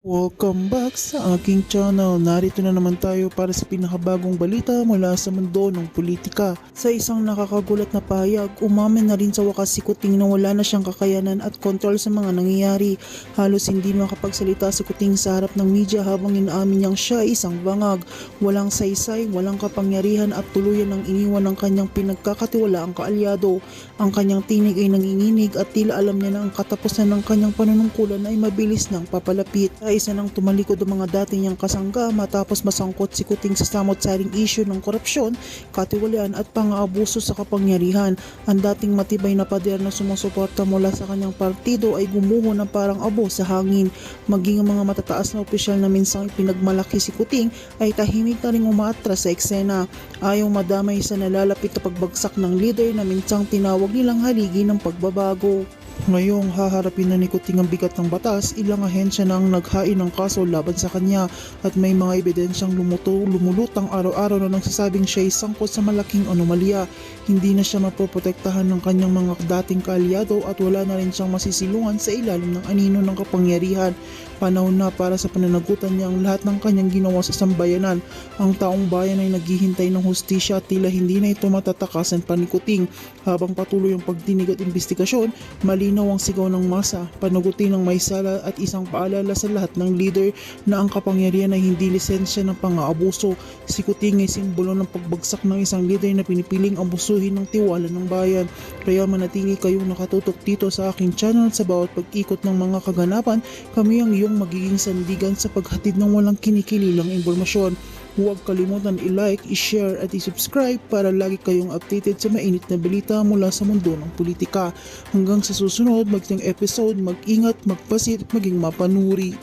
Welcome back sa aking channel. Narito na naman tayo para sa pinakabagong balita mula sa mundo ng politika. Sa isang nakakagulat na pahayag, umamin na rin sa wakas si Kuting na wala na siyang kakayanan at kontrol sa mga nangyayari. Halos hindi makapagsalita si Kuting sa harap ng media habang inaamin niyang siya ay isang bangag. Walang saysay, walang kapangyarihan at tuluyan ang iniwan ng kanyang pinagkakatiwalaang kaalyado. Ang kanyang tinig ay nanginginig at tila alam niya na ang katapusan ng kanyang panunungkulan ay mabilis nang papalapit. Isa nang tumalikod ang mga dati niyang kasangga matapos masangkot si Kuting sa samot-saring issue ng korupsyon, katiwalian at pang-aabuso sa kapangyarihan. Ang dating matibay na pader na sumusuporta mula sa kanyang partido ay gumuho ng parang abo sa hangin. Maging ang mga matataas na opisyal na minsang pinagmalaki si Kuting ay tahimik na ring umaatras sa eksena. Ayaw madamay sa nalalapit na pagbagsak ng leader na minsang tinawag nilang haligi ng pagbabago. Ngayong haharapin na ni Kuting ang bigat ng batas, ilang ahensya na ang naghain ng kaso laban sa kanya at may mga ebidensyang lumulutang araw-araw na nagsasabing siya ay sangkot sa malaking anomalya. Hindi na siya mapoprotektahan ng kanyang mga dating kaalyado at wala na rin siyang masisilungan sa ilalim ng anino ng kapangyarihan. Panahon na para sa pananagutan niya ang lahat ng kanyang ginawa sa sambayanan. Ang taong bayan ay naghihintay ng hustisya at tila hindi na ito matatakasan pa ni Kuting. Habang patuloy ang pagdinig at investigasyon, malinaw ang sigaw ng masa, panagutin ng may sala at isang paalala sa lahat ng leader na ang kapangyarihan ay hindi lisensya ng pang-aabuso. Si Kuting ay simbolo ng pagbagsak ng isang leader na pinipiling abusuhin ng tiwala ng bayan. Kaya manatili kayong nakatutok dito sa aking channel. Sa bawat pag-ikot ng mga kaganapan, kami ang iyong magiging sandigan sa paghatid ng walang kinikililang impormasyon. Huwag kalimutan i-like, i-share at i-subscribe para lagi kayong updated sa mainit na balita mula sa mundo ng politika. Hanggang sa susunod maging episode, mag-ingat, magpasit at maging mapanuri.